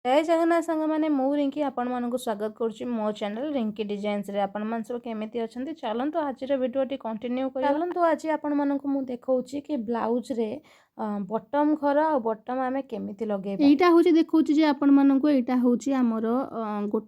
जय जगन्नाथ सांगमाने मु रिंकी आपण मानक स्वागत करुच्ची मो चैनल रिंकी डिजाइन्स रे आपण मान सब केमिति अछंती चलंतु आज वीडियोटी कंटिन्यू कर चलंतु आज आपण मानक मु देखौची कि ब्लाउज रे बटम घर आ बटम आमे केमिति लगेबा एटा होची देखौची जे आपण माननको एटा होची हमर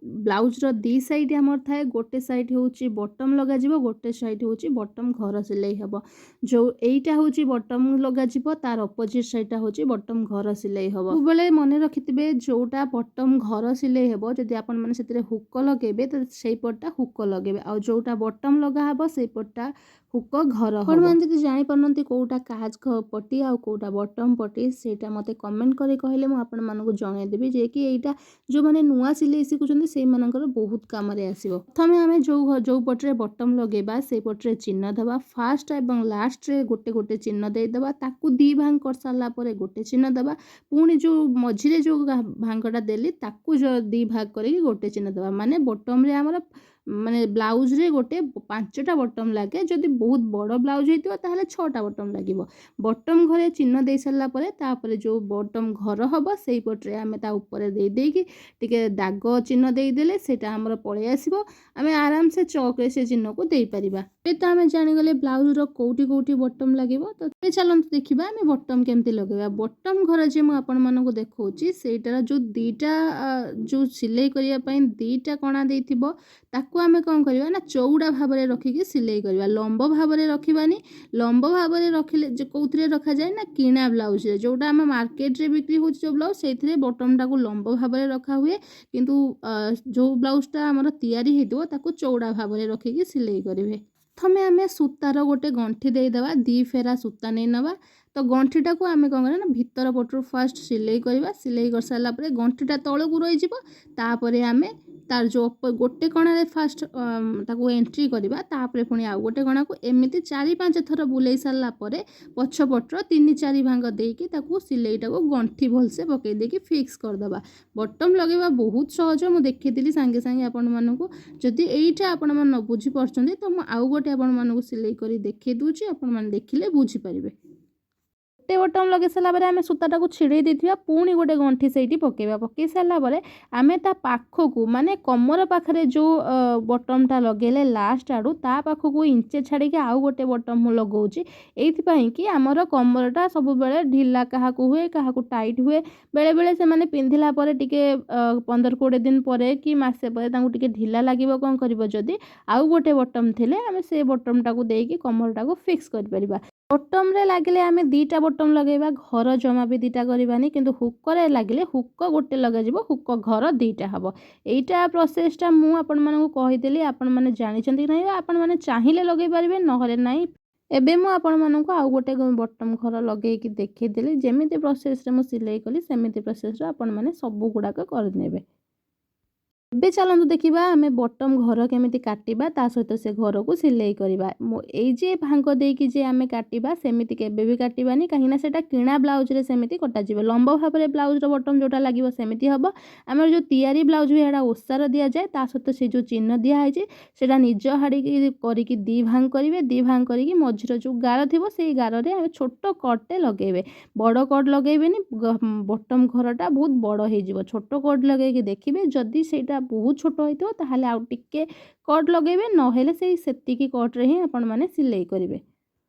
ब्लाउज रो दी साइड हमर थाए गोटे साइड होची बटम लगा जिवो गोटे साइड होची बटम घर सिलाई हबो जो एटा होची बटम लगा जिवो तार अपोजिट साइडटा होची बटम घर सिलाई हबो बेले मने रखितबे जोटा बटम घर सिलाई हबो जदि आपण माने सेतिरे हुक लगेबे त सेई पटटा हुक लगेबे आ जोटा बटम लगा हबो सेई पटटा हुक घर आपण माने जदि जानि परनंती कोउटा काज पट्टी आ कोउटा बटम पट्टी सेटा मते कमेंट करी कहले आपण मानक जणाई देबी जे कि एटा जो माने नुआ सिलाई शिखुछन्ती से मानकर बहुत काम रे आसीबो। प्रथमे हमें जो पटरे बटम लगेबा से पटरे चिन्ह दबा फास्ट एवं लास्ट रे गोटे गोटे चिन्ह दे दबा ताकू दी भांग कर साला परे गोटे चिन्ह दबा पुणी जो मझिरे जो भांगटा देली ताकू जो दी भाग करी गोटे चिन्ह दबा माने बटम रे हमर माने ब्लाउज रे गोटे 5टा बटम लागे जदि बहुत बड़ ब्लाउज हेतिबो ताहले 6टा बटम लागिबो बटम घरे चिन्ह दे सारा परे तापरे जो बटम घर हबो सेई पटरे आमे ता ऊपर दे देकी टिके दाग चिन्ह दे देले सेटा हमर पळे आसीबो आमे आराम से चौक रे से चिन्ह को देई परिबा ए त आमे जानि गले ब्लाउज रो कोउटी कोउटी बटम लागिबो तो ए चलंत देखिबा आमे बटम केमति लगेबा बटम घर जे मु आपण मानको देखौची सेटार जो दीटा जो सिलाई करिया पई दीटा कोणा देथिबो ताकू आमे कोन करबा ना चौड़ा भाबरे रखिकी सिलाई करबा लंब भाबरे रखिबानी लंब भाबरे रखिले जे कोउथरे रखा जाय ना किना ब्लाउज रे जोटा आमे मार्केट रे बिक्री होची जो ब्लाउज सेथिरे बटम टाकू लंब भाबरे रखा हुए किंतु जो ब्लाउजटा हमर तयारी हेतबो ताकू चौड़ा भाबरे रखिकी सिलाई करिवे प्रथमे आमे सूतार गोटे गंठी दे देबा दी फेरा सूता नै नबा तो गंठीटा को आमे कोन करना भीतर पटरू फास्ट सिलाई करबा सिलाई कर साला परे गंठीटा तळकू रहि जिवो तापरे आमे तार जो गोटे कणारे फास्ट ताकू एंट्री करबा तापरे पुणी आ गोटे कणा को एमिति 4-5 थर बुलाई साला परे पछपटर 3-4 भांग देकी ताकू सिलाईटा को गंठी भलसे पकई देकी फिक्स कर दबा बटम लगेबा बहुत सहज मु देखिथिली संगे संगे आपण मानकू जदि एइटा आपण मन न बुझी परछन्ती तो मु आउ गोटे आपण मानकू सिलाई करी देखै दूची आपण मन देखिले बुझी परिबे गोटे बटम लगे सारा पर आम सूताटा को छिड़े देथिबा पुणी गोटे गंठी सेठी पकेबा पकई सारा पर आमे ता पाखकू माने कमर पाखरे जो बटमटा लगेले लास्ट आडू ता पाखकू इंचे छाड़ी के आउ गोटे बटम मु लगाउची एइथिपाई कि हमर कमरटा सब बेले ढिला काहाकू हुए काहाकू टाइट हुए बेले बेले से माने पिंधिला परे टिके 15-20 दिन परे कि मासे परे तांकू टिके ढिला लागिबो कोन करिवो जदी आउ गोटे बटम थिले आमे से बटमटा को देकी कमरटा को फिक्स कर परिबा बटम रे लागले आमे दीटा बटम लगेबा घर जमा भी दीटा करबानी किंतु हुक रे लागले हुक गोटे लगा जिवो हुक घर दीटा हबो एइटा प्रोसेसटा मु आपण मानकू कहिदेली आपण माने जानि चंती नै आपण माने चाहिले लगेइ परिबे नहले नै एबे मु आपण मानकू आउ गोटे बटम घर लगेइ कि देखै देली जेमिति प्रोसेस रे मु सिलाई कली सेमिति प्रोसेस रे आपण माने सब गुडाक कर नेबे ଏବେ ଚାଲନ୍ତୁ ଦେଖିବା ଆମେ ବଟମ୍ ଘର କେମିତି କାଟିବା ତା ସହିତ ସେ ଘରକୁ ସିଲେଇ କରିବା ଏଇ ଯେ ଭାଙ୍ଗ ଦେଇକି ଯେ ଆମେ କାଟିବା ସେମିତି କେବେ ବି କାଟିବାନି କାହିଁକିନା ସେଟା କିଣା ବ୍ଲାଉଜରେ ସେମିତି କଟାଯିବ ଲମ୍ବ ଭାବରେ ବ୍ଲାଉଜର ବଟମ୍ ଯେଉଁଟା ଲାଗିବ ସେମିତି ହେବ ଆମର ଯେଉଁ ତିଆରି ବ୍ଲାଉଜ ବି ଏଇଟା ଓସାର ଦିଆଯାଏ ତା ସହିତ ସେ ଯେଉଁ ଚିହ୍ନ ଦିଆହେଇଛି ସେଟା ନିଜ ହାଡ଼ିକି କରିକି ଦୁଇ ଭାଙ୍ଗ କରିବେ ଦୁଇ ଭାଙ୍ଗ କରିକି ମଝିର ଯେଉଁ ଗାର ଥିବ ସେଇ ଗାରରେ ଆମେ ଛୋଟ କଟ୍ଟେ ଲଗାଇବେ ବଡ଼ କଟ୍ ଲଗାଇବେନି ବଟମ୍ ଘରଟା ବହୁତ ବଡ଼ ହେଇଯିବ ଛୋଟ କଟ୍ ଲଗାଇକି ଦେଖିବେ ଯଦି ସେଇଟା बहुत छोट होइतो ताहले आउ टिके कट लगेबे न हेले सेई सेतिकी कट रे ही आपण माने सिलाई करिवे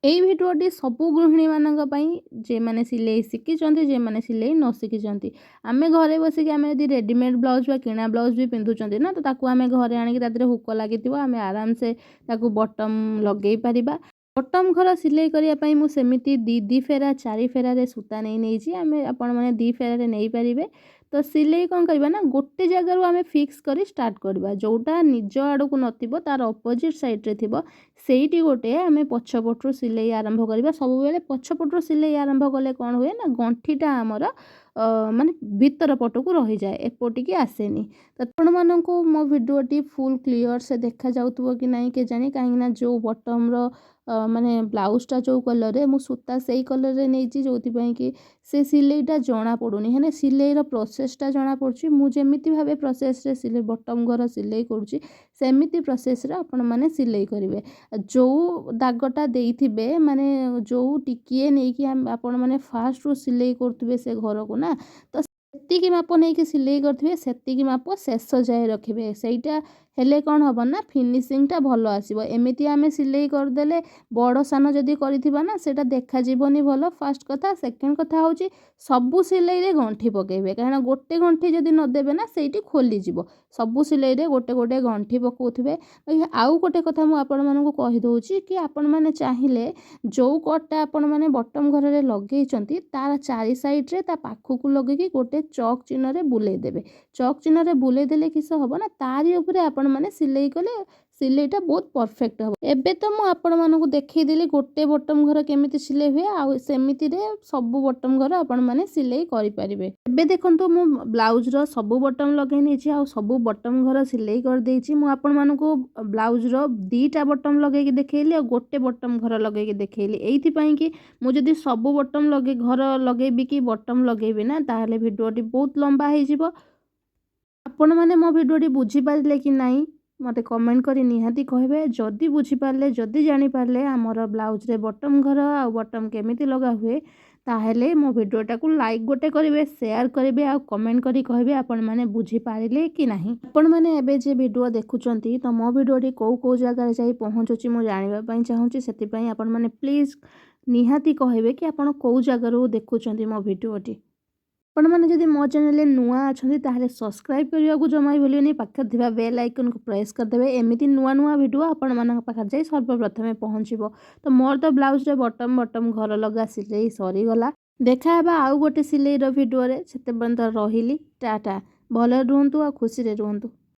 एई भिडियोटी सबु गृहिणी मानक पई जे माने सिलाई शिखि चंती जे माने सिलाई न शिखि चंती आमे घरे बसी के आमे यदि रेडीमेड ब्लाउज बा किना ब्लाउज भी पिंधु चंती ना तो ताकू आमे घरे आनी के तादरे हुक लागितिबो आमे आराम से ताकू बटम लगेई परिबा बटम घर सिलाई करिया पई मु सेमिति दी फेरा 4 फेरा रे सूता नै छी आमे आपण माने 2 फेरा रे नै परिबे तो सिलाई कौन करबा ना गोटे जगह आम फिक्स करी स्टार्ट करबा जोटा निज आड़ को नथिबो तार अपोजिट साइड रे थिबो सेठी गोटे आम पछपटू सिलाई आरंभ करबा सब बेले पछपटू सिलाई आरंभ कले कौन हुए ना गंठीटा आमर माने भीतर पटकू रही जाए एपटिकी आसेनी तो आपण मानकू मो वीडियोटी फुल क्लियर से देखा जाउतबो कि नहीं के जानी कहीं जो बटम रो माने ब्लाउजटा जो कलर रे मु सूता सेई कलर रे नेची जोथि कि से सिलाईटा जना पड़ुनी है सिलाईर प्रोसेसटा जना पड़ुची मु जेमिति भाबे प्रोसेस रे सिलाई बटम घर सिलाई करूची सेमिति प्रोसेस रे आपण माने सिलाई करिवे जो दागटा देइथिबे माने जो टिकिए नै कि आपण माने फास्ट रो सिलाई करथुबे से घर को ना तो ସେତିକି ମାପ ନେଇକି ସିଲେଇ କରିଥିବେ, ସେତିକି ମାପ ଶେଷ ଯାଏ ରଖିବେ। ସେଇଟା ହେଲେ କ'ଣ ହେବ ନା ଫିନିସିଂଟା ଭଲ ଆସିବ। ଏମିତି ଆମେ ସିଲେଇ କରିଦେଲେ ବଡ଼ ସାନ ଯଦି କରିଥିବା ନା ସେଇଟା ଦେଖାଯିବନି ଭଲ, ଫାର୍ଷ୍ଟ କଥା। ସେକେଣ୍ଡ କଥା ହେଉଛି ସବୁ ସିଲେଇରେ ଗଣ୍ଠି ପକାଇବେ, କାରଣ ଗୋଟେ ଗଣ୍ଠି ଯଦି ନ ଦେବେ ନା ସେଇଠି ଖୋଲିଯିବ। ସବୁ ସିଲେଇରେ ଗୋଟେ ଗୋଟେ ଗଣ୍ଠି ପକାଉଥିବେ। ଆଉ ଗୋଟେ କଥା ମୁଁ ଆପଣମାନଙ୍କୁ କହିଦେଉଛି କି ଆପଣମାନେ ଚାହିଁଲେ ଯେଉଁ କଟ୍ଟା ଆପଣମାନେ ବଟମ୍ ଘରରେ ଲଗେଇଛନ୍ତି ତାର 4 ସାଇଡ଼୍ରେ ତା ପାଖକୁ ଲଗେଇକି ଗୋଟେ ଚକ୍ ଚିହ୍ନରେ ବୁଲେଇ ଦେବେ। ଚକ୍ ଚିହ୍ନରେ ବୁଲେଇ ଦେଲେ କିସ ହେବ ନା ତାରି ଉପରେ ଆପଣମାନେ ସିଲେଇ କଲେ ସିଲେଇଟା ବହୁତ ପରଫେକ୍ଟ ହେବ। ଏବେ ତ ମୁଁ ଆପଣମାନଙ୍କୁ ଦେଖେଇଦେଲି ଗୋଟେ ବଟମ୍ ଘର କେମିତି ସିଲେଇ ହୁଏ, ଆଉ ସେମିତିରେ ସବୁ ବଟମ୍ ଘର ଆପଣମାନେ ସିଲେଇ କରିପାରିବେ। ଏବେ ଦେଖନ୍ତୁ ମୁଁ ବ୍ଲାଉଜର ସବୁ ବଟମ୍ ଲଗେଇ ନେଇଛି, ଆଉ ସବୁ ବଟମ୍ ଘର ସିଲେଇ କରିଦେଇଛି। ମୁଁ ଆପଣମାନଙ୍କୁ ବ୍ଲାଉଜର 2ଟା ବଟମ୍ ଲଗେଇକି ଦେଖେଇଲି ଆଉ ଗୋଟେ ବଟମ୍ ଘର ଲଗେଇକି ଦେଖେଇଲି। ଏଇଥିପାଇଁ କି ମୁଁ ଯଦି ସବୁ ବଟମ୍ ଘର ଲଗେଇବି କି ବଟମ୍ ଲଗେଇବି ନା ତାହେଲେ ଭିଡ଼ିଓଟି ବହୁତ ଲମ୍ବା ହେଇଯିବ। ଆପଣମାନେ ମୋ ଭିଡ଼ିଓଟି ବୁଝିପାରିଲେ କି ନାହିଁ ମୋତେ କମେଣ୍ଟ କରି ନିହାତି କହିବେ। ଯଦି ବୁଝିପାରିଲେ, ଯଦି ଜାଣିପାରିଲେ ଆମର ବ୍ଲାଉଜରେ ବଟମ୍ ଘର ଆଉ ବଟମ୍ କେମିତି ଲଗା ହୁଏ, ତାହେଲେ ମୋ ଭିଡ଼ିଓଟାକୁ ଲାଇକ୍ ଗୋଟେ କରିବେ, ସେୟାର କରିବେ ଆଉ କମେଣ୍ଟ କରି କହିବେ ଆପଣମାନେ ବୁଝିପାରିଲେ କି ନାହିଁ। ଆପଣମାନେ ଏବେ ଯେ ଭିଡ଼ିଓ ଦେଖୁଛନ୍ତି ତ ମୋ ଭିଡ଼ିଓଟି କେଉଁ ଜାଗାରେ ଯାଇ ପହଞ୍ଚୁଛି ମୁଁ ଜାଣିବା ପାଇଁ ଚାହୁଁଛି। ସେଥିପାଇଁ ଆପଣମାନେ ପ୍ଲିଜ୍ ନିହାତି କହିବେ କି ଆପଣ କେଉଁ ଜାଗାରୁ ଦେଖୁଛନ୍ତି ମୋ ଭିଡ଼ିଓଟି। ଆପଣମାନେ ଯଦି ମୋ ଚ୍ୟାନେଲରେ ନୂଆ ଅଛନ୍ତି ତାହେଲେ ସବସ୍କ୍ରାଇବ୍ କରିବାକୁ ଜମା ବି ଭୁଲିବେନି। ପାଖରେ ଥିବା ବେଲ୍ ଆଇକନ୍କୁ ପ୍ରେସ୍ କରିଦେବେ। ଏମିତି ନୂଆ ନୂଆ ଭିଡ଼ିଓ ଆପଣମାନଙ୍କ ପାଖରେ ଯାଇ ସର୍ବପ୍ରଥମେ ପହଞ୍ଚିବ। ତ ମୋର ତ ବ୍ଲାଉଜରେ ବଟମ୍ ଘର ଲଗା ସିଲେଇ ସରିଗଲା। ଦେଖା ହେବା ଆଉ ଗୋଟେ ସିଲେଇର ଭିଡ଼ିଓରେ। ସେତେ ପର୍ଯ୍ୟନ୍ତ ରହିଲି, ଟାଟା। ଭଲରେ ରୁହନ୍ତୁ ଆଉ ଖୁସିରେ ରୁହନ୍ତୁ।